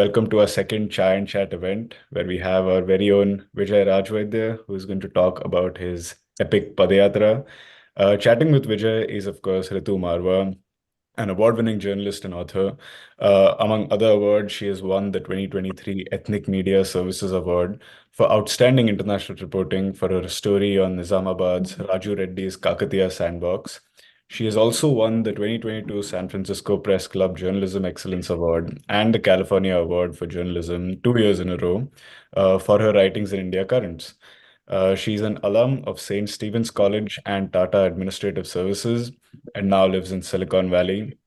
Welcome to our second Chai and Chat event, where we have our very own Vijay Rajvaidya, who is going to talk about his epic Padayatra. Chatting with Vijay is, of course, Ritu Marwah, an award-winning journalist and author. Among other awards, she has won the 2023 Ethnic Media Services Award for outstanding international reporting for her story on Nizamabad's Raju Reddy's Kakatiya sandbox. She has also won the 2022 San Francisco Press Club Journalism Excellence Award and the California Award for Journalism 2 years in a row for her writings in India Currents. She's an alum of St. Stephen's College and Tata Administrative Services and now lives in Silicon Valley.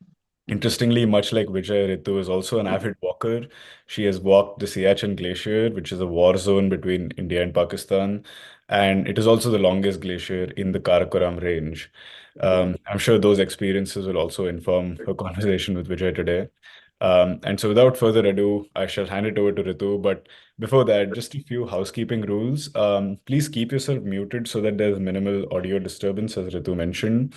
Interestingly, much like Vijay, Ritu is also an avid walker. She has walked the Siachen Glacier, which is a war zone between India and Pakistan, and it is also the longest glacier in the Karakoram range. I'm sure those experiences will also inform her conversation with Vijay today. And so, without further ado, I shall hand it over to Ritu. But before that, just a few housekeeping rules. Please keep yourself muted so that there's minimal audio disturbance, as Ritu mentioned.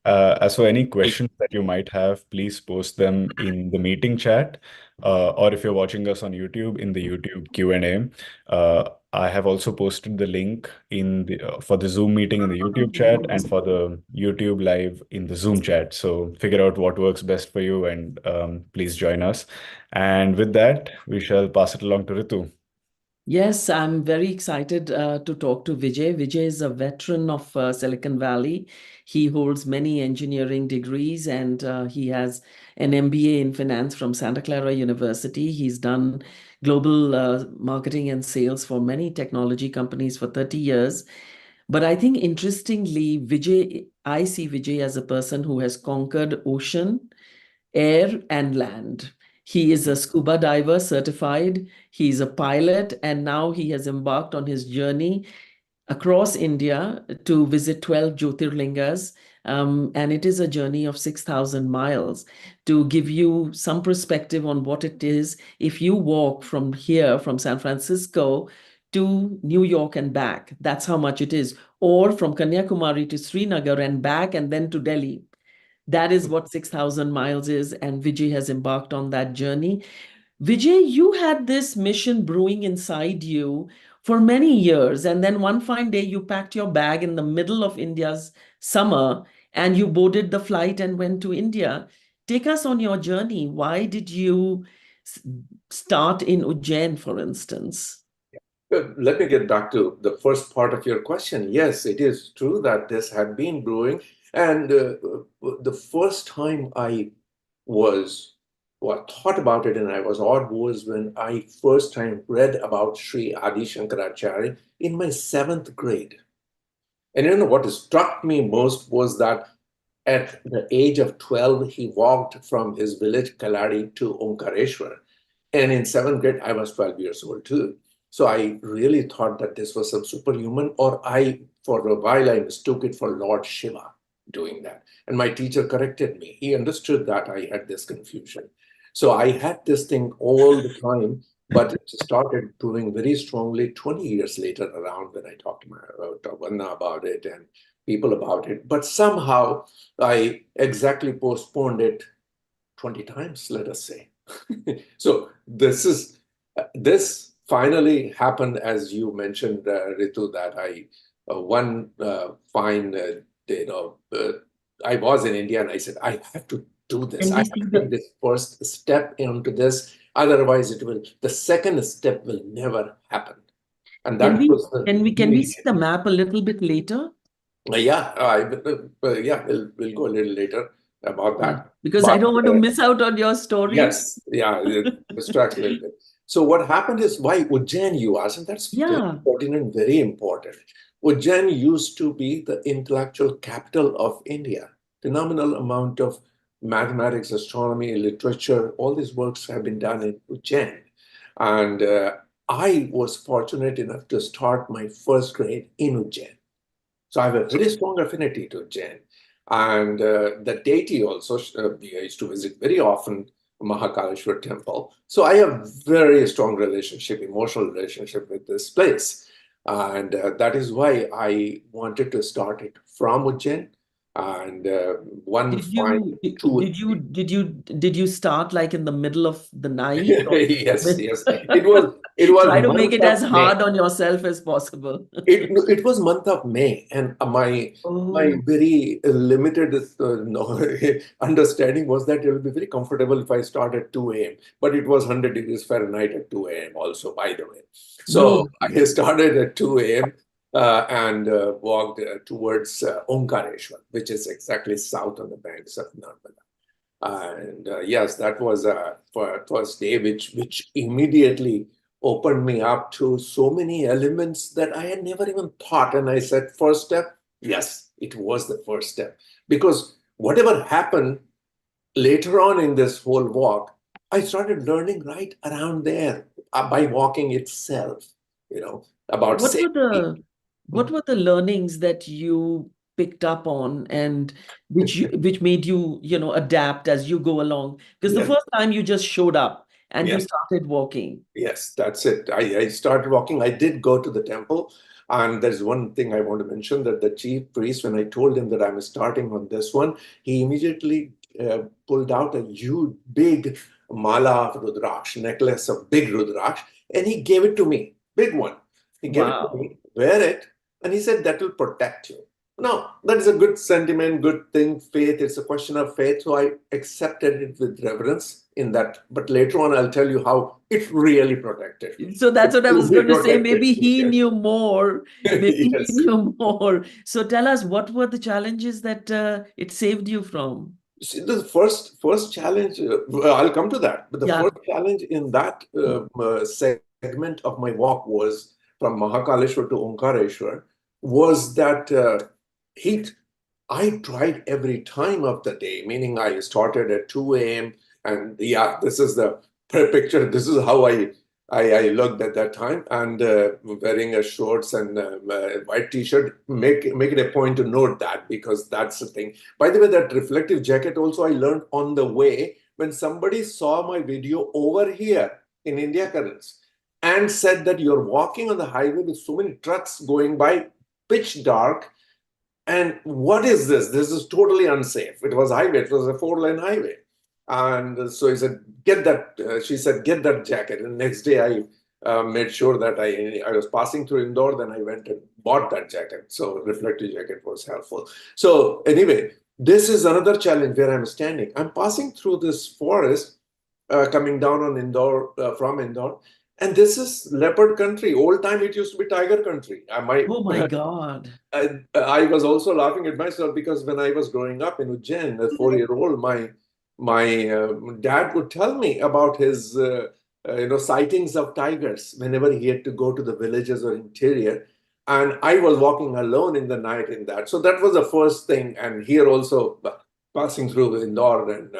As for any questions that you might have, please post them in the meeting chat, or if you're watching us on YouTube, in the YouTube Q&A. I have also posted the link in the for the Zoom meeting in the YouTube chat and for the YouTube live in the Zoom chat. So figure out what works best for you and please join us. And with that, we shall pass it along to Ritu. Yes, I'm very excited to talk to Vijay. Vijay is a veteran of Silicon Valley. He holds many engineering degrees and he has an MBA in finance from Santa Clara University. He's done global marketing and sales for many technology companies for 30 years. But I think interestingly, I see Vijay as a person who has conquered ocean, air, and land. He is a scuba diver certified, he's a pilot, and now he has embarked on his journey across India to visit 12 jyotirlingas. And it is a journey of 6,000 miles. To give you some perspective on what it is, if you walk from here, from San Francisco to New York and back, that's how much it is. Or from Kanyakumari to Srinagar and back, and then to Delhi. That is what 6,000 miles is, and Vijay has embarked on that journey. Vijay, you had this mission brewing inside you for many years, and then one fine day you packed your bag in the middle of India's summer and you boarded the flight and went to India. Take us on your journey. Why did you start in Ujjain, for instance? Let me get back to the first part of your question. Yes, it is true that this had been brewing. And the first time I thought about it and I was awed was when I first time read about Sri Adi Shankaracharya in my seventh grade. And you know what struck me most was that at the age of 12, he walked from his village Kaladi to Omkareshwar. And in seventh grade, I was 12 years old too. So I really thought that this was some superhuman, or for a while, I mistook it for Lord Shiva doing that. And my teacher corrected me. He understood that I had this confusion. So I had this thing all the time, but it started proving very strongly 20 years later around when I talked to my Vanna about it and people about it. But somehow I exactly postponed it 20 times, let us say. So this finally happened, as you mentioned, Ritu, that I one fine I was in India and I said, I have to do this. I have to take this first step into this. Otherwise, the second step will never happen. And that was the can we see the map a little bit later? Yeah, we'll go a little later about that. Because I don't want to miss out on your story. Yes, yeah, distract a little bit. So what happened is, why Ujjain, you asked, and that's very important and very important. Ujjain used to be the intellectual capital of India. Phenomenal amount of mathematics, astronomy, literature, all these works have been done in Ujjain. And I was fortunate enough to start my first grade in Ujjain. So I have a very strong affinity to Ujjain. And the deity also, I used to visit very often Mahakaleshwar temple. So I have very strong relationship, emotional relationship with this place. And that is why I wanted to start it from Ujjain. And one Did fine you tool. did you start like in the middle of the night, or Yes, yes. It was try to make month it of as May. hard on yourself as possible? It was month of May, and my Oh, very limited understanding was that it will be very comfortable if I start at 2 a.m. But it was 100 degrees Fahrenheit at 2 a.m. also, by the way. So no. I started at 2 a.m. And walked towards Omkareshwar, which is exactly south on the banks of Narmada. And yes, that was a first day, which immediately opened me up to so many elements that I had never even thought. And I said, first step, yes, it was the first step. Because whatever happened later on in this whole walk, I started learning right around there by walking itself, about What were safety. the learnings that you picked up on, and which made you, adapt as you go along? Because the Yes, first time you just showed up and you yes. started walking. Yes, that's it. I started walking. I did go to the temple. And there's one thing I want to mention, that the chief priest, when I told him that I'm starting on this one, he immediately pulled out a huge, big mala of Rudraksh, necklace of big Rudraksh, and he gave it to me, big one. He gave it to Wow. me, wear it, and he said that will protect you. Now, that is a good sentiment, good thing, faith. It's a question of faith. So I accepted it with reverence in that. But later on, I'll tell you how it really protected me. So It that's what I was truly going to say. protected Maybe me. he knew more. Maybe he Yes. knew more. So tell us, what were the challenges that it saved you from? See, the first challenge, well, I'll come to that, but the Yeah. first challenge in that segment of my walk was from Mahakaleshwar to Omkareshwar, was that heat. I tried every time of the day, meaning I started at 2 a.m. And yeah, this is the picture. This is how I looked at that time, and wearing a shorts and white t-shirt. Make it a point to note that, because that's the thing. By the way, that reflective jacket also I learned on the way when somebody saw my video over here in India Currents and said that you're walking on the highway with so many trucks going by, pitch dark, and what is this? This is totally unsafe. It was highway. It was a 4-lane highway. And so he said, get that. She said, get that jacket. And next day I made sure that I was passing through Indore. Then I went and bought that jacket. So reflective jacket was helpful. So anyway, this is another challenge where I'm standing. I'm passing through this forest, coming down on Indore, from Indore. And this is leopard country. Old time, it used to be tiger country. Oh my God. I was also laughing at myself, because when I was growing up in Ujjain, a 4-year-old, my dad would tell me about his sightings of tigers whenever he had to go to the villages or interior, and I was walking alone in the night in that. So that was the first thing, and here also passing through Indore, and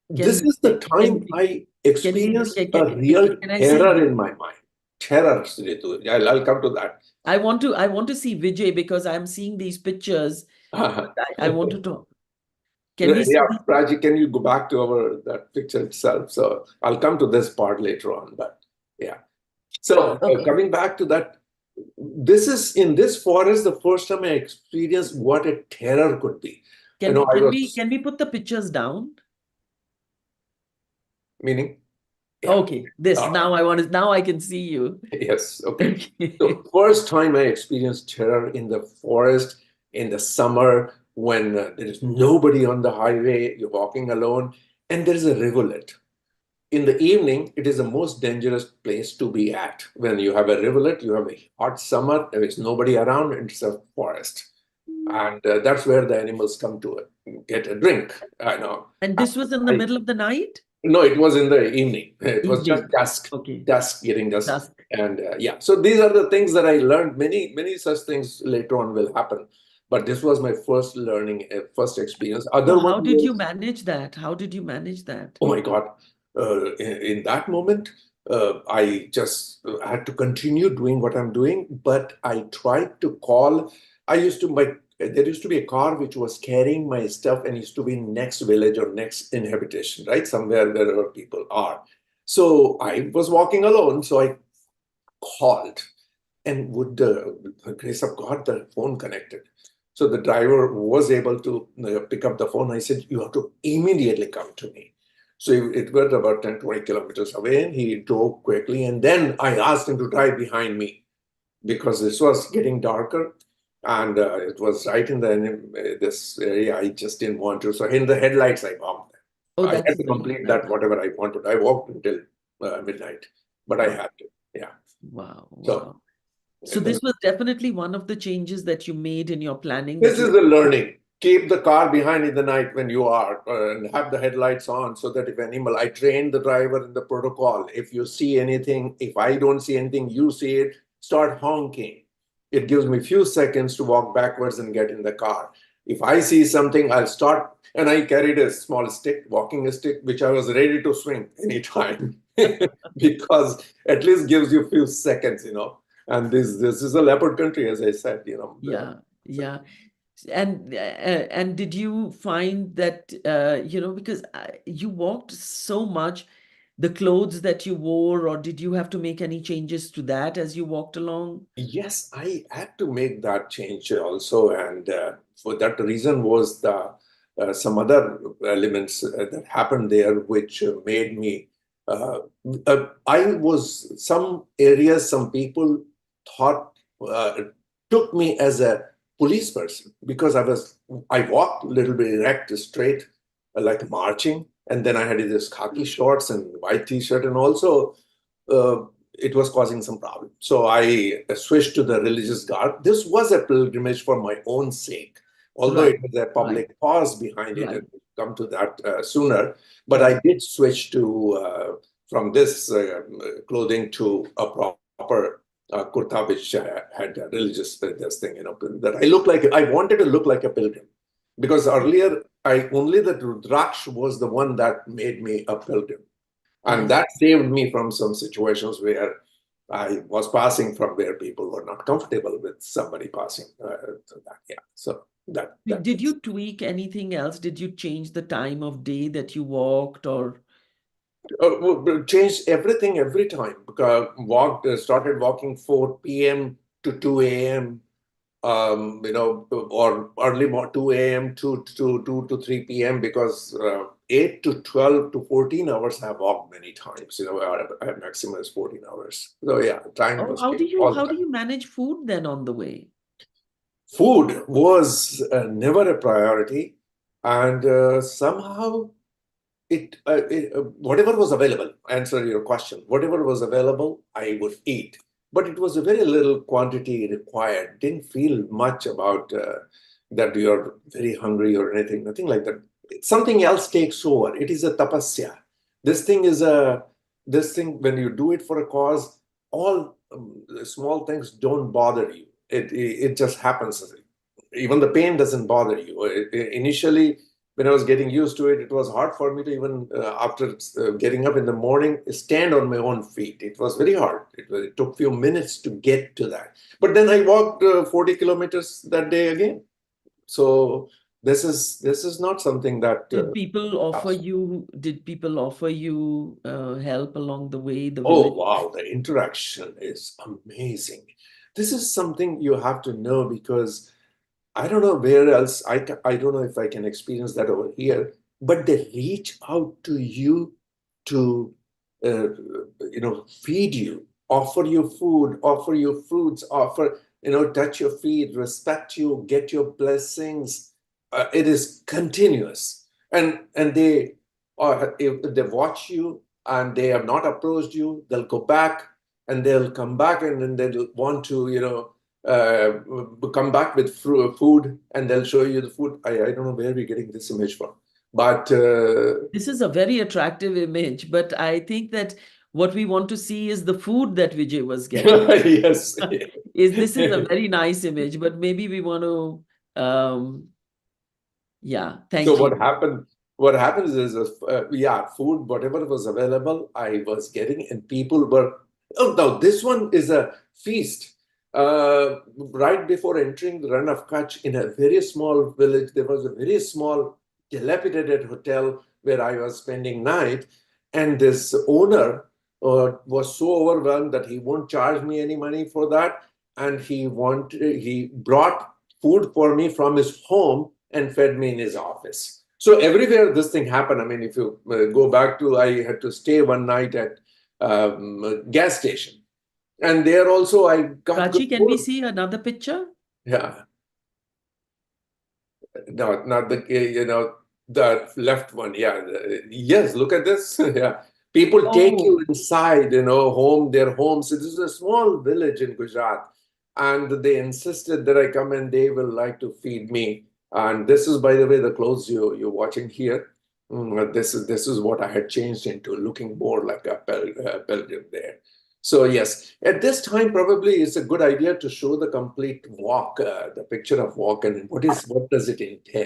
this Can is the time I can we experienced a real can I see? terror in my mind. Terror, Ritu. I'll come to that. I want to see Vijay, because I'm seeing these pictures. I want to talk. Can we see Yeah, these? Raji, can you go back to our that picture itself? So I'll come to this part later on, but yeah. So Okay. coming back to that, this is in this forest the first time I experienced what a terror could be. I was Can we put the pictures down? meaning, yeah. Okay. This All right. now I can see you. Yes. Okay. Okay. So first time I experienced terror in the forest in the summer, when there is nobody on the highway, you're walking alone, and there is a rivulet. In the evening, it is the most dangerous place to be at. When you have a rivulet, you have a hot summer, there is nobody around, and it's a forest. And that's where the animals come to get a drink. I know. And this was in the I, middle of the night? no, it was in the evening. It was just Evening. dusk, Okay. getting dusk. Dusk. And yeah, so these are the things that I learned. Many such things later on will happen. But this was my first learning, first experience. So Other one how did you was, manage that? How did you manage that? oh my God, in that moment, I just had to continue doing what I'm doing, but I tried to call. There used to be a car which was carrying my stuff and used to be next village or next inhabitation, right? Somewhere wherever people are. So I was walking alone, so I called, and with the grace of God, the phone connected. So the driver was able to pick up the phone. I said, you have to immediately come to me. So it was about 10, 20 kilometers away, and he drove quickly. And then I asked him to drive behind me because this was getting darker, and it was right in this area. I just didn't want to. So in the headlights, I walked. Oh, I that's had to very complete nice. that, whatever I wanted. I walked until midnight, but I had to. Yeah. Wow, So wow. So this was definitely one of the changes that you made in your planning, this that is you the learning. Keep the car behind in the night when you are, and have the headlights on so that if animal, I train the driver in the protocol. If you see anything, if I don't see anything, you see it, start honking. It gives me a few seconds to walk backwards and get in the car. If I see something, I'll start, and I carried a small stick, walking stick, which I was ready to swing anytime because at least gives you a few seconds, And this is a leopard country, as I said, yeah, yeah. And did you find that because you walked so much, the clothes that you wore, or did you have to make any changes to that as you walked along? Yes, I had to make that change also, and for that reason was the some other elements that happened there, which made me. Uh, I was some areas, some people thought took me as a police person because I walked a little bit erect, straight, like marching, and then I had this khaki shorts and white t-shirt, and also. It was causing some problem. So I switched to the religious garb. This was a pilgrimage for my own sake, although Right, it was a right, public cause behind it, right. and we'll come to that sooner. But Yeah. I did switch to from this clothing to a proper kurta, which had a religious this thing, that I look like. I wanted to look like a pilgrim because earlier I only the Rudraksh was the one that made me a pilgrim. And I that saved me from some situations where I was passing from where people were not comfortable with somebody passing. So that, yeah. So that Did was. you tweak anything else? Did you change the time of day that you walked, or? Changed everything every time. Because started walking 4 p.m. to 2 a.m. Or early 2 a.m. to 2 to 3 p.m. because 8 to 12 to 14 hours I've walked many times. Our maximum is 14 hours. So yeah, time Oh, was changed all the how do time. you manage food then on the way? Food was never a priority, and somehow whatever was available, answer your question, whatever was available, I would eat. But it was a very little quantity required. Didn't feel much about that you're very hungry or anything, nothing like that. Something else takes over. It is a tapasya. This thing, when you do it for a cause, all small things don't bother you. It just happens. Even the pain doesn't bother you. Initially, when I was getting used to it, it was hard for me to even, after getting up in the morning, stand on my own feet. It was very hard. It took a few minutes to get to that. But then I walked 40 kilometers that day again. So this is not something that. Did people offer you help along the way, the Oh, village? wow, the interaction is amazing. This is something you have to know because I don't know where else I don't know if I can experience that over here, but they reach out to you to feed you, offer you food, offer you fruits, offer touch your feet, respect you, get your blessings. It is continuous, and they are if they watch you and they have not approached you, they'll go back and they'll come back and then they'll want to uh, come back with food and they'll show you the food. I don't know where we're getting this image from, but This is a very attractive image, but I think that what we want to see is the food that Vijay was getting. yes. This is a very nice image, but maybe we want to, yeah, So thank what you. happened? What happens is, yeah, food, whatever was available, I was getting, and people were. Oh no, this one is a feast. Right before entering the Run of Kutch, in a very small village, there was a very small, dilapidated hotel where I was spending night, and this owner was so overwhelmed that he won't charge me any money for that, and he brought food for me from his home and fed me in his office. So everywhere this thing happened. I mean, if you go back to, I had to stay one night at a gas station. And there also I got good Prachi, can we food. see another picture? Yeah. No, not the, the left one. Yeah. Yes, look at this. Yeah. People take Oh, you inside, home, their homes. This is a small village in Gujarat. And they insisted that I come and they will like to feed me. And this is, by the way, the clothes you're watching here. This is what I had changed into, looking more like a pilgrim there. So yes, at this time probably it's a good idea to show the complete walk, the picture of walk, and what does it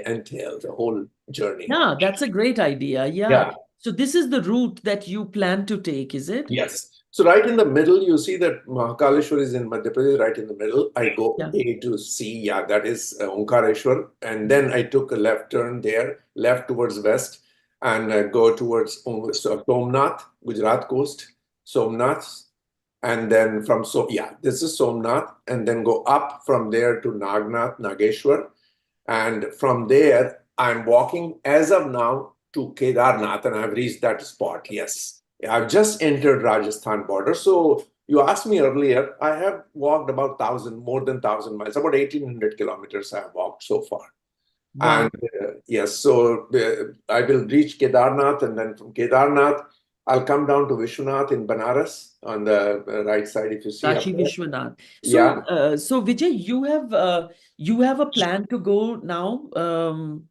entail, the whole journey. yeah, that's a great idea. Yeah. Yeah. So this is the route that you plan to take, is it? Yes. So right in the middle, you see that Mahakaleshwar is in Madhya Pradesh, right in the middle. I go Yeah. A to C. Yeah, that is Omkareshwar. And then I took a left turn there, left towards west, and go towards Somnath, Gujarat coast, Somnath. And then this is Somnath. And then go up from there to Nagnath, Nageshwar. And from there, I'm walking as of now to Kedarnath, and I've reached that spot. Yes, I've just entered Rajasthan border. So you asked me earlier, I have walked about more than 1,000 miles, about 1,800 kilometers I have walked so far. Wow. And yes, so I will reach Kedarnath, and then from Kedarnath, I'll come down to Vishwanath in Banaras on the right side, if you see up Kashi there. Vishwanath. Yeah. So Vijay, you have a plan to go now.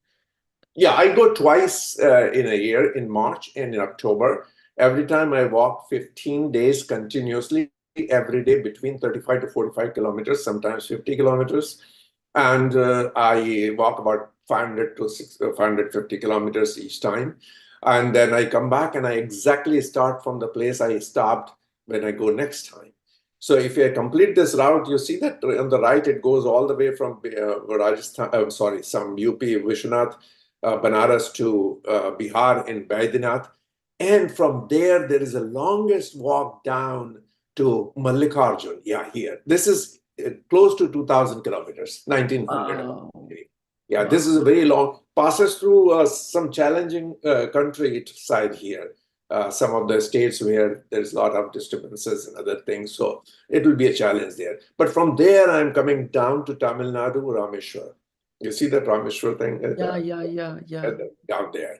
Yeah, I go twice in a year, in March and in October. Every time I walk 15 days continuously, every day between 35 to 45 kilometers, sometimes 50 kilometers. And I walk about 500 to 550 kilometers each time. And then I come back and I exactly start from the place I stopped when I go next time. So if I complete this route, you see that on the right, it goes all the way from Rajasthan, some UP, Vishwanath, Banaras to Bihar in Baidyanath. And from there is a longest walk down to Mallikarjun. Yeah, here. This is close to 2,000 kilometers, 1,900. Wow. Yeah, Wow. this is a very long, passes through some challenging country side here. Some of the states where there's a lot of disturbances and other things. So it will be a challenge there. But from there, I'm coming down to Tamil Nadu, Rameshwar. You see that Rameshwar thing? Yeah. Down there.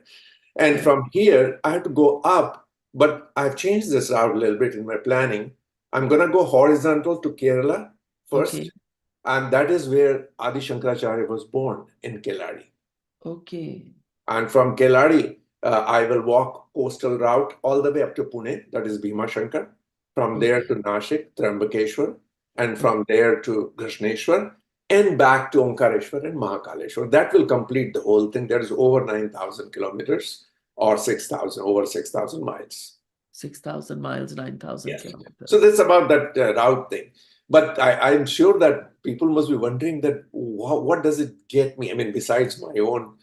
And Yeah. from here, I have to go up, but I've changed this route a little bit in my planning. I'm going to go horizontal to Kerala first. Okay. And that is where Adi Shankaracharya was born, in Keladi. Okay. And from Keladi, I will walk coastal route all the way up to Pune, that is Bhima Shankar. From there to Nashik, Trambakeshwar, and from there to Krishneshwar, and back to Omkareshwar and Mahakaleshwar. That will complete the whole thing. There is over 9,000 kilometers or over 6,000 miles. 6,000 miles, 9,000 Yes. kilometers. So that's about that route thing. But I'm sure that people must be wondering that what does it get me? I mean, besides my own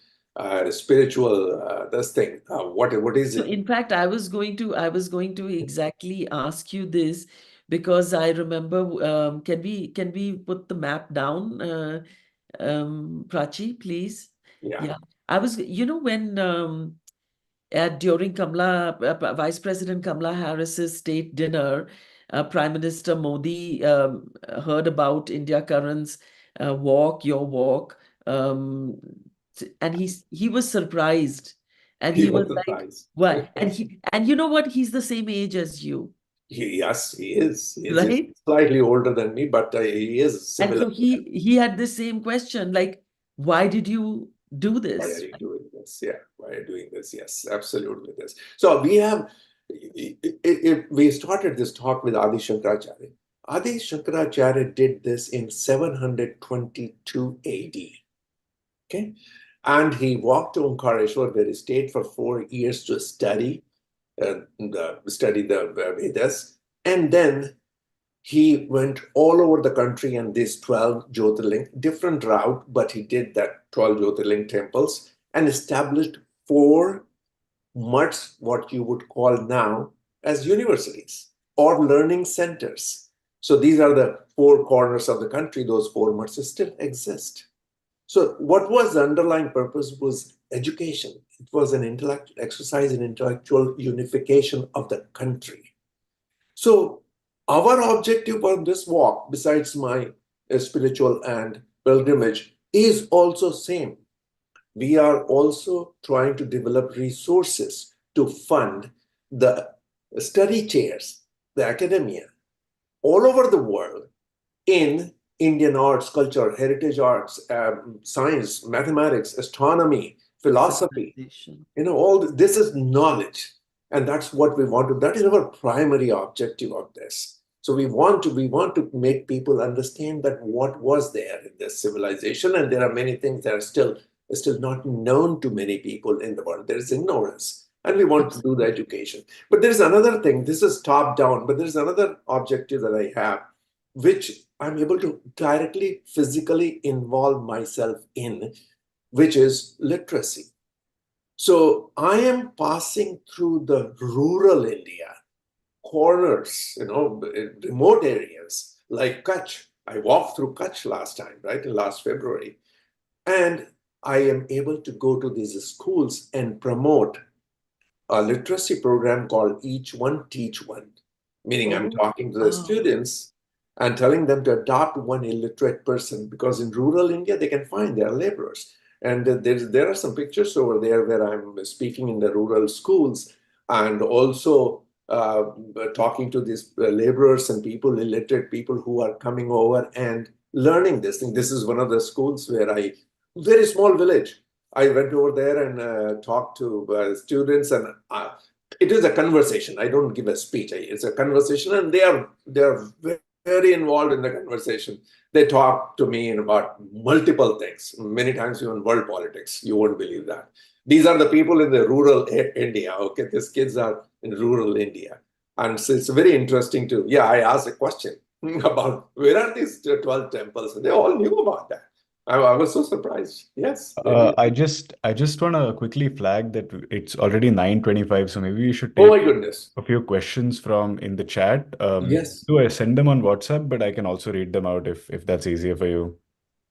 spiritual this thing, what is So it? in fact, I was going to exactly ask you this because I remember. Can we put the map down, Prachi, please? Yeah. Yeah, I was. When during Vice President Kamala Harris's state dinner, Prime Minister Modi heard about India Current's walk, your walk, and he was surprised, and He he was was like, surprised. "What?" And you know what? He's the same age as you, Yes, he is. He's right? slightly older than me, but he is And similar. so he had the same question, like, "Why did you do Why are this?" you doing this? Yeah, why are you doing this? Yes, absolutely this. So we have, if we started this talk with Adi Shankaracharya. Adi Shankaracharya did this in 722 AD. Okay, and he walked to Omkareshwar, where he stayed for 4 years to study the Vedas, and then he went all over the country and these 12 Jyotirling, different route, but he did that 12 Jyotirling temples and established 4 much what you would call now as universities or learning centers. So these are the 4 corners of the country. Those 4 much still exist. So what was the underlying purpose was education. It was an intellectual exercise in intellectual unification of the country. So our objective on this walk, besides my spiritual and pilgrimage, is also same. We are also trying to develop resources to fund the study chairs, the academia, all over the world in Indian arts, culture, heritage arts, science, mathematics, astronomy, philosophy. Civilization. All this is knowledge, and that's what we want to. That is our primary objective of this. So we want to make people understand that what was there in this civilization, and there are many things that are still not known to many people in the world. There is ignorance, and we want to do the education. But there is another thing. This is top down, but there is another objective that I have, which I'm able to directly, physically involve myself in, which is literacy. So I am passing through the rural India, corners, remote areas like Kutch. I walked through Kutch last time, right, in last February. And I am able to go to these schools and promote a literacy program called Each One Teach One, meaning I'm talking to the students and telling them to adopt one illiterate person, because in rural India, they can find their laborers. And there are some pictures over there where I'm speaking in the rural schools and also talking to these laborers and people, illiterate people who are coming over and learning this thing. This is one of the schools where very small village. I went over there and talked to students, and it is a conversation. I don't give a speech. It's a conversation, and they are very involved in the conversation. They talk to me about multiple things, many times even world politics. You won't believe that. These are the people in the rural India. Okay, these kids are in rural India, and so it's very interesting to. Yeah, I asked a question about where are these 12 temples, and they all knew about that. I was so surprised. Yes. I just want to quickly flag that it's already 9:25, so maybe we should Oh take my goodness. a few questions from in the chat. Yes. Do I send them on WhatsApp, but I can also read them out if that's easier for you.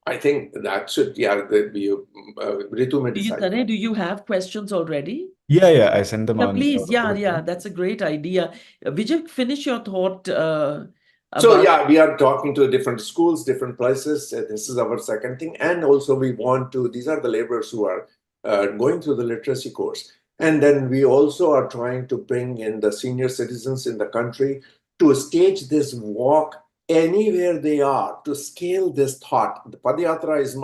I think that should, yeah, Ritu may decide. Tane, do you have questions already? Yeah, I send them Yeah, on. please. Yeah, that's a great idea. Vijay, finish your thought So about. yeah, we are talking to different schools, different places. This is our second thing. And also we want to, these are the laborers who are going through the literacy course. And then we also are trying to bring in the senior citizens in the country to stage this walk anywhere they are, to scale this thought. The Padayatra is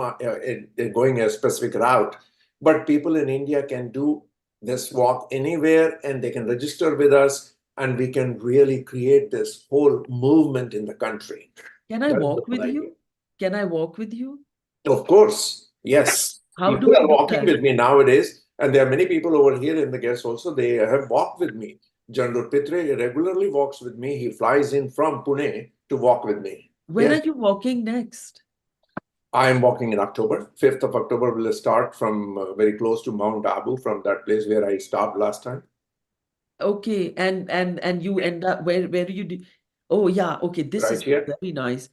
going a specific route, but people in India can do this walk anywhere, and they can register with us, and we can really create this whole movement in the country. Can I That is walk the with idea. you? Can I walk with you? Of course, yes. How do People we are do walking that? with me nowadays, and there are many people over here in the guests also. They have walked with me. General Pitre regularly walks with me. He flies in from Pune to walk with me. When Yes. are you walking next? I am walking in October. 5th of October will start from very close to Mount Abu, from that place where I stopped last time. Okay, and you end up where do you do? Oh yeah, okay, this Right is here. very nice.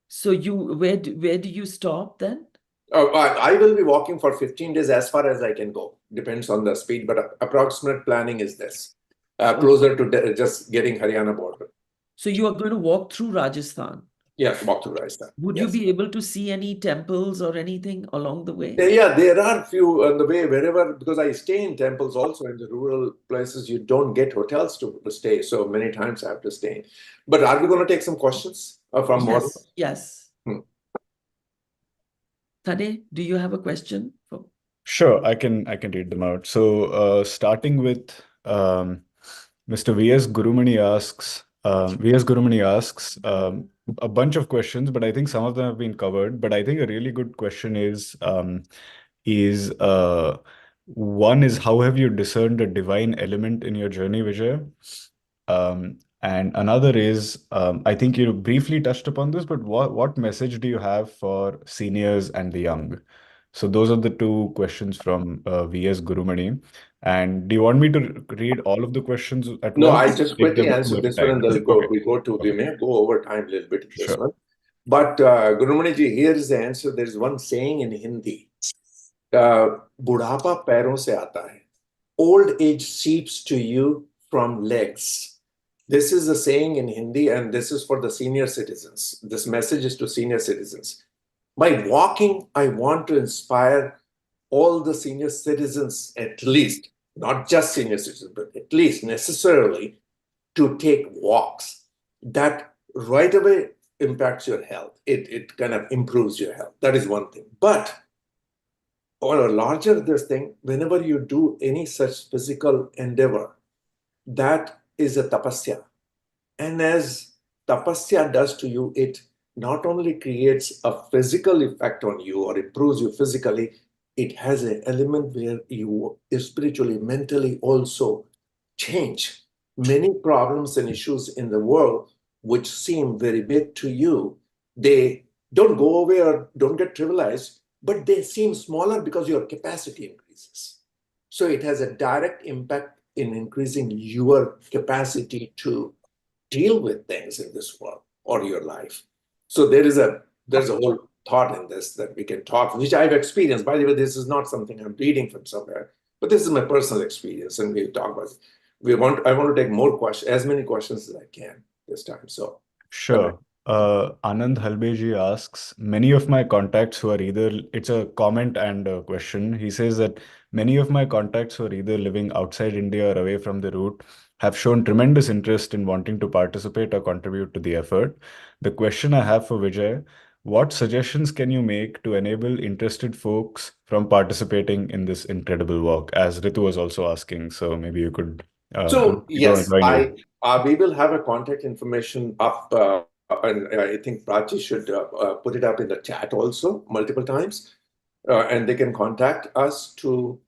So where do you stop then? I will be walking for 15 days as far as I can go. Depends on the speed, but approximate planning is this. Closer to just getting Haryana border. So you are going to walk through Rajasthan. Yes, walk through Rajasthan. Would you be able to see any temples or anything along the way? Yeah, there are few on the way wherever, because I stay in temples also in the rural places. You don't get hotels to stay, so many times I have to stay. But are we going to take some questions from more? Yes. Tane, do you have a question? Sure, I can read them out. So starting with Mr. V.S. Gurumani asks a bunch of questions, but I think some of them have been covered. But I think a really good question is one is, how have you discerned a divine element in your journey, Vijay? And another is, I think you briefly touched upon this, but what message do you have for seniors and the young? So those are the two questions from V.S. Gurumani. And do you want me to read all of the questions at No, once? I just Take quickly them answer two at a this one, time. and then Okay. we may go over time a little bit in this Sure. one. But Gurumani ji, here is the answer. There is one saying in Hindi. बुढ़ापा पैरों से आता है. Old age seeps to you from legs. This is a saying in Hindi, and this is for the senior citizens. This message is to senior citizens. By walking, I want to inspire all the senior citizens, at least, not just senior citizens, but at least necessarily, to take walks. That right away impacts your health. It kind of improves your health. That is one thing. But on a larger this thing, whenever you do any such physical endeavor, that is a tapasya. And as tapasya does to you, it not only creates a physical effect on you or improves you physically, it has an element where you spiritually, mentally also change. Many problems and issues in the world which seem very big to you, they don't go away or don't get trivialized, but they seem smaller because your capacity increases. So it has a direct impact in increasing your capacity to deal with things in this world or your life. So there's a whole thought in this that we can talk, which I've experienced. By the way, this is not something I'm reading from somewhere, but this is my personal experience, and we'll talk about it. I want to take more questions, as many questions as I can this time. So Sure. Anand Halbeji asks, many of my contacts who are either, it's a comment and a question. He says that many of my contacts who are either living outside India or away from the route have shown tremendous interest in wanting to participate or contribute to the effort. The question I have for Vijay, what suggestions can you make to enable interested folks from participating in this incredible work? As Ritu was also asking, so maybe you could So yes, join you. we will have a contact information up, and I think Prachi should put it up in the chat also multiple times, and they can contact us to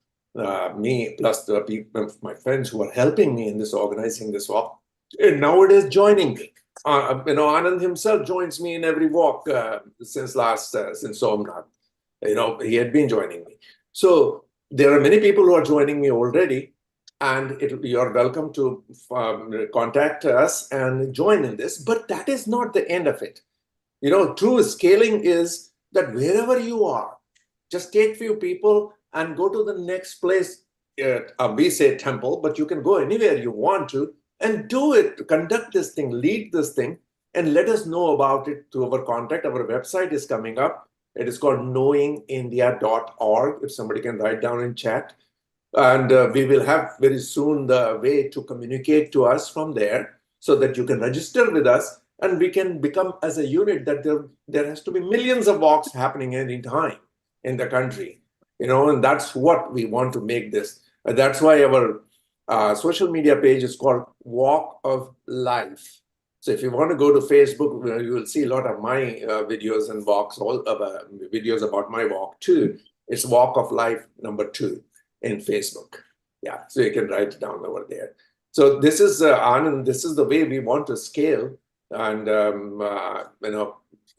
me plus the people, my friends who are helping me in this organizing this walk. And nowadays joining me. Anand himself joins me in every walk since Somnath. He had been joining me. So there are many people who are joining me already, and you're welcome to contact us and join in this. But that is not the end of it. True scaling is that wherever you are, just take few people and go to the next place. We say temple, but you can go anywhere you want to and do it, conduct this thing, lead this thing, and let us know about it through our contact. Our website is coming up. It is called knowingindia.org. If somebody can write down in chat. And we will have very soon the way to communicate to us from there so that you can register with us and we can become as a unit that there has to be millions of walks happening any time in the country, and that's what we want to make this. That's why our social media page is called Walk of Life. So if you want to go to Facebook, you will see a lot of my videos and walks, all videos about my walk too. It's Walk of Life #2 in Facebook. Yeah, so you can write it down over there. So this is Anand. This is the way we want to scale, and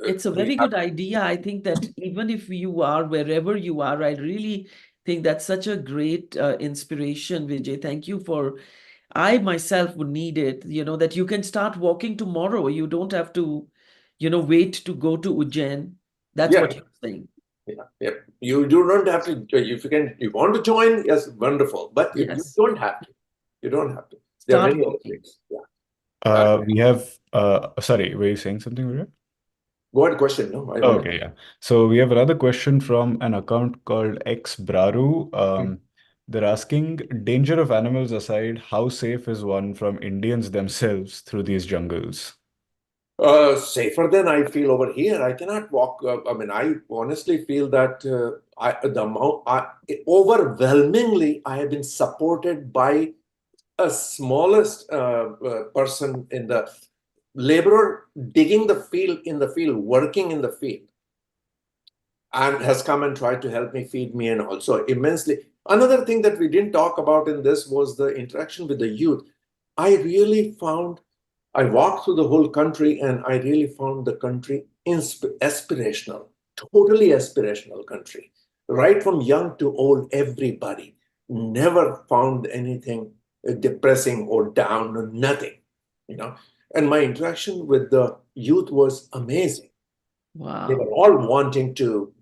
It's a very good idea. I think that even if you are wherever you are, I really think that's such a great inspiration, Vijay. Thank you for. I myself would need it. That you can start walking tomorrow. You don't have to, wait to go to Ujjain. That's what you're saying. Yeah. You don't have to. If you want to join, yes, wonderful. But you don't have to. You don't have to. There are many other things. Yeah. We have, sorry, were you saying something, Vijay? Go ahead, question. No, Okay, yeah. So we have another question from an account called X Braru. They're asking, danger of animals aside, how safe is one from Indians themselves through these jungles? Safer than I feel over here. I cannot walk. I honestly feel that overwhelmingly, I have been supported by a smallest person in the laborer digging the field in the field, working in the field, and has come and tried to help me, feed me, and also immensely. Another thing that we didn't talk about in this was the interaction with the youth. I walked through the whole country and I really found the country aspirational, totally aspirational country. Right from young to old, everybody. Never found anything depressing or down or nothing, And my interaction with the youth was amazing. They Wow. were all wanting to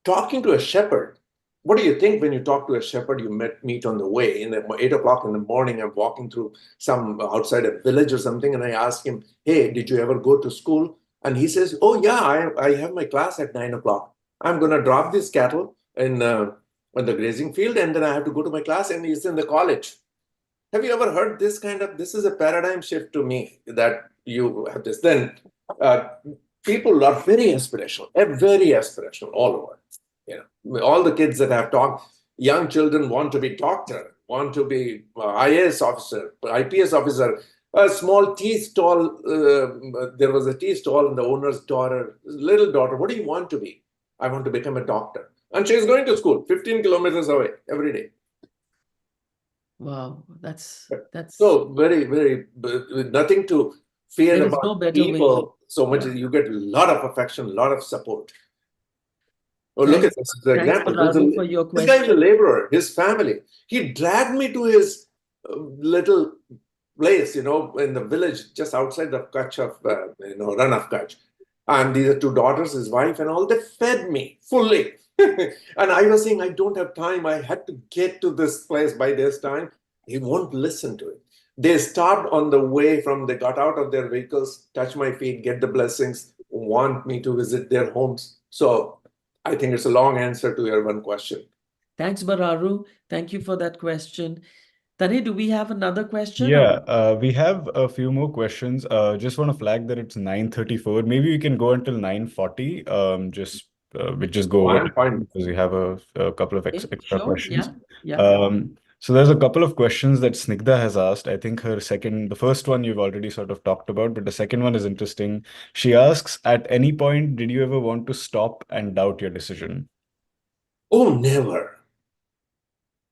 talking to a shepherd. What do you think when you talk to a shepherd you meet on the way? In the 8 o'clock in the morning, I'm walking through some outside a village or something, and I ask him, "Hey, did you ever go to school?" And he says, "Oh yeah, I have my class at 9 o'clock. I'm gonna drop this cattle in on the grazing field, and then I have to go to my class." And he's in the college. Have you ever heard this kind of? This is a paradigm shift to me that you have this. Then uh, people are very aspirational all over. You know, all the kids that have talked, young children want to be doctor, want to be IAS officer, IPS officer. A small tea stall. There was a tea stall, and the owner's daughter, little daughter. What do you want to be? I want to become a doctor, and she's going to school 15 kilometers away every day. Wow. That's So very, very, nothing to fear there is no about better way. people so much. Yeah. You get a lot of affection, a lot of support. Oh, look Thanks. at this Thanks, example. Pararu, for your This guy is a question. laborer, his family. He dragged me to his little place, in the village just outside the Kutch of, run of Kutch. And these are two daughters, his wife, and all. They fed me fully. And I was saying, I don't have time. I had to get to this place by this time. He won't listen to it. They stopped on the way they got out of their vehicles, touch my feet, get the blessings, want me to visit their homes. So I think it's a long answer to your one question. Thanks, Bararu. Thank you for that question. Tane, do we have another question? Yeah, we have a few more questions. Just want to flag that it's 9:34. Maybe we can go until 9:40. We just go Oh, over I'm time fine. because we have a couple of Okay, extra sure. questions. Yeah. Yeah. So there's a couple of questions that Snigdha has asked. I think the first one you've already sort of talked about, but the second one is interesting. She asks, at any point, did you ever want to stop and doubt your decision? Oh, never.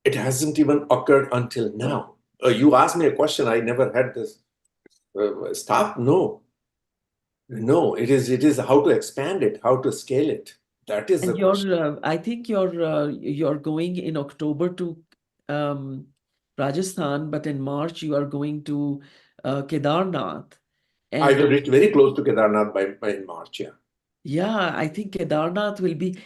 It hasn't even occurred until now. You asked me a question. I never had this. Stop? No. No, it is how to expand it, how to scale it. That is the And question. I think you're going in October to um, Rajasthan, but in March you are going to Kedarnath. I And will reach very close to Kedarnath by March. Yeah. yeah, I think Kedarnath will be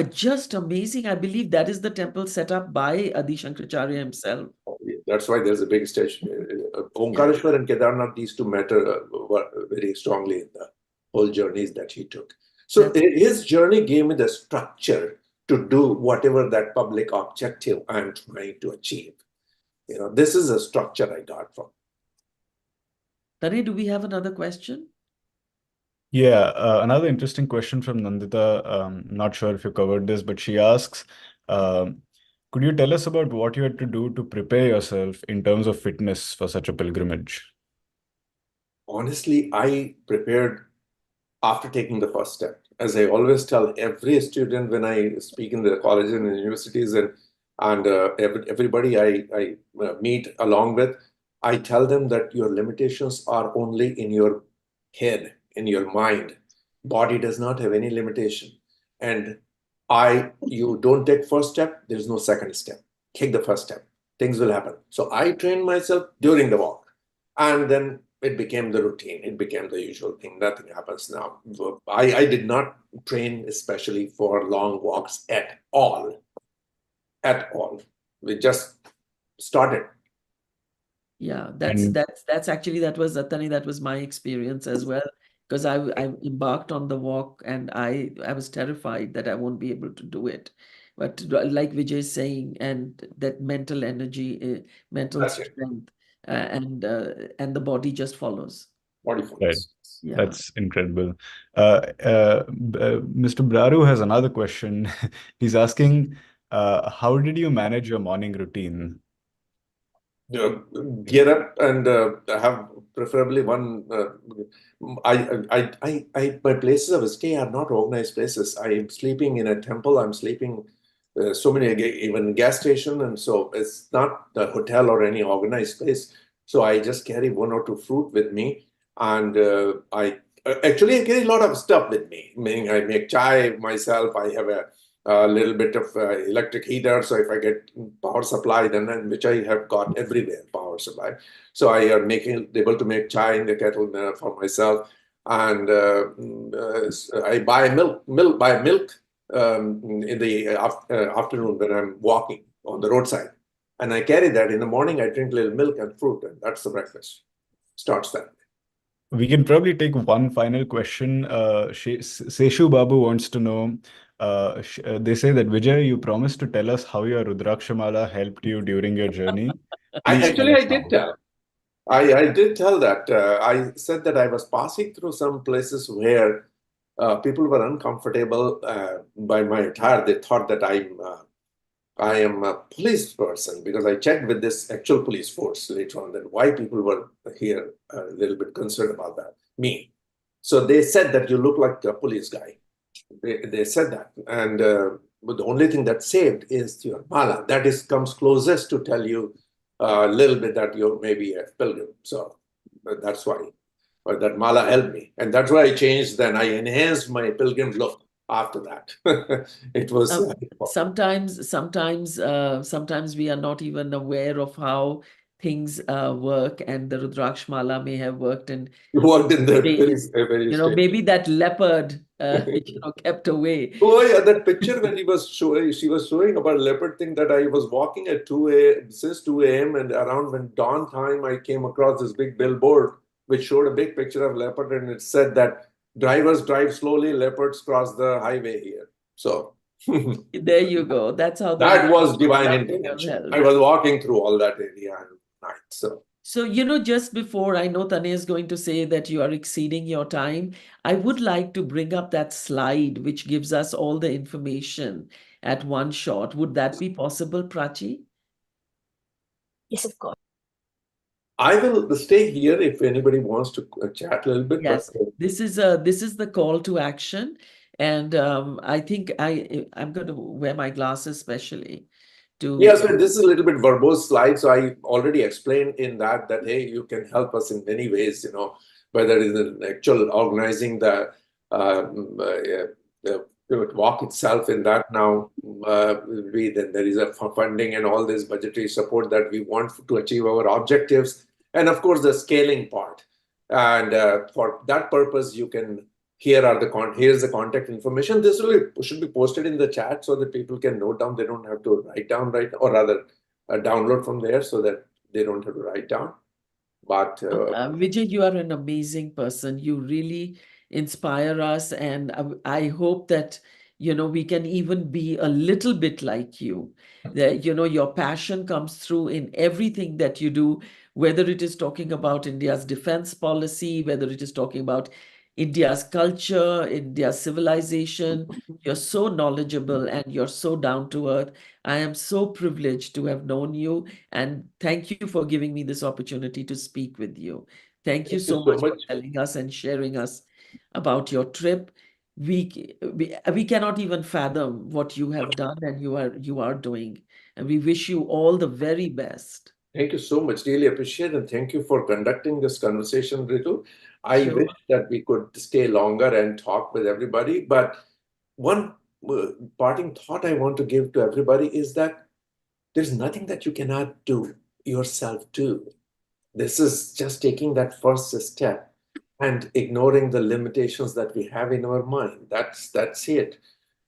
just amazing. I believe that is the temple set up by Adi Shankaracharya himself. That's why there's a big stage. Yeah, Omkareshwar and Kedarnath, these two matter very strongly in the whole journeys that he took. So that's his journey gave me the structure to do whatever that public objective I'm trying to achieve. This is a structure I got from. Tane, do we have another question? Yeah, another interesting question from Nandita. Not sure if you covered this, but she asks, could you tell us about what you had to do to prepare yourself in terms of fitness for such a pilgrimage? Honestly, I prepared after taking the first step. As I always tell every student when I speak in the colleges and universities and everybody I meet along with, I tell them that your limitations are only in your head, in your mind. Body does not have any limitation. And you don't take first step, there's no second step. Take the first step. Things will happen. So I trained myself during the walk. And then it became the routine. It became the usual thing. Nothing happens now. I did not train especially for long walks at all. At all. We just started. Yeah, And that's actually that was Tani, that was my experience as well. Because I embarked on the walk and I was terrified that I won't be able to do it. But like Vijay is saying, and that mental energy, mental That's it. strength, and the body just follows. Body right, focus. Yeah. that's incredible. Mr. Braru has another question. He's asking, how did you manage your morning routine? Get up and have preferably one. My places of stay are not organized places. I am sleeping in a temple. I'm sleeping so many even gas station, and so it's not the hotel or any organized place. So I just carry one or two fruit with me, and I carry a lot of stuff with me. Meaning I make chai myself. I have a little bit of electric heater. So if I get power supply, then which I have got everywhere, power supply. So I am able to make chai in the kettle for myself. and I buy milk in the afternoon when I'm walking on the roadside, and I carry that. In the morning, I drink a little milk and fruit, and that's the breakfast. Starts that. We can probably take one final question. Seshu Babu wants to know. They say that Vijay, you promised to tell us how your Rudrakshamala helped you during your journey. Please tell us I did how. tell. I did tell that. I said that I was passing through some places where people were uncomfortable by my attire. They thought that I am a police person, because I checked with this actual police force later on that why people were here a little bit concerned about that. Me. So they said that you look like a police guy. They said that. And but the only thing that saved is your mala. That is comes closest to tell you a little bit that you're maybe a pilgrim. So that's why. But that mala helped me. And that's why I changed. Then I enhanced my pilgrim look after that. It was sometimes we are not even aware of how things work, and the Rudrakshmala may have worked in worked in that ways. very Maybe that leopard kept away. Oh yeah, that picture when she was showing about leopard thing, that I was walking at 2 a.m. since 2 a.m. and around when dawn time I came across this big billboard which showed a big picture of leopard, and it said that drivers drive slowly, leopards cross the highway here. So There you go. That's how the that was divine Rudrakshmala may have intervention. helped. I was walking through all that area at night. So, just before, I know Tane is going to say that you are exceeding your time, I would like to bring up that slide which gives us all the information at one shot. Would that be possible, Prachi? Yes, of course. I will stay here if anybody wants to chat a little bit. Yes, But this is the call to action, and I think I'm going to wear my glasses especially to. yes, but this is a little bit verbose slide. So I already explained in that hey, you can help us in many ways. Whether it is in actual organizing the walk itself. In that now, then there is a funding and all this budgetary support that we want to achieve our objectives, and of course the scaling part. And for that purpose, you can. Here's the contact information. This should be posted in the chat so that people can note down. They don't have to write down, or rather download from there so that they don't have to write down. But Vijay, you are an amazing person. You really inspire us, and I hope that we can even be a little bit like you. That your passion comes through in everything that you do, whether it is talking about India's defense policy, whether it is talking about India's culture, India's civilization. You're so knowledgeable and you're so down to earth. I am so privileged to have known you, and thank you for giving me this opportunity to speak with you. Thank you so much for telling us and sharing us about your trip. We cannot even fathom what you have done and you are doing, and we wish you all the very best. Thank you so much. Really appreciate, and thank you for conducting this conversation, Ritu. I Sure. wish that we could stay longer and talk with everybody. But one parting thought I want to give to everybody is that there's nothing that you cannot do yourself too. This is just taking that first step and ignoring the limitations that we have in our mind. That's it.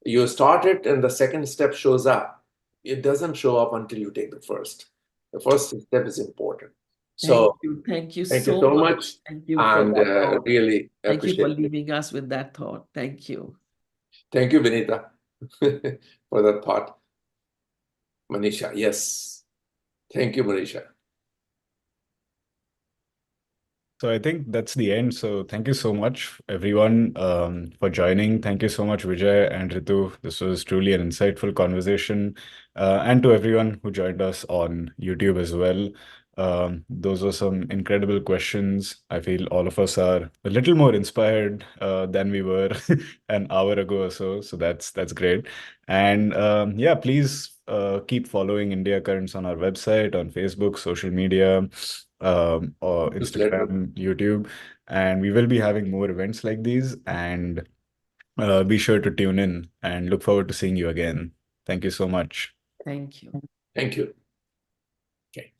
You start it, and the second step shows up. It doesn't show up until you take the first. The first step is important. So thank you thank you so so much. much. Thank you for And that thought. really Thank you for appreciate it. leaving us with that thought. Thank you. Thank you, Vinita, for that thought. Manisha, yes. Thank you, Manisha. So I think that's the end. So thank you so much, everyone, for joining. Thank you so much, Vijay and Ritu. This was truly an insightful conversation. And to everyone who joined us on YouTube as well. Those were some incredible questions. I feel all of us are a little more inspired than we were an hour ago or so. So that's great. And yeah, please keep following India Currents on our website, on Facebook, social media, or Instagram, YouTube, and we will be having more events like these. And be sure to tune in and look forward to seeing you again. Thank you so much. Thank you. Thank you. Okay.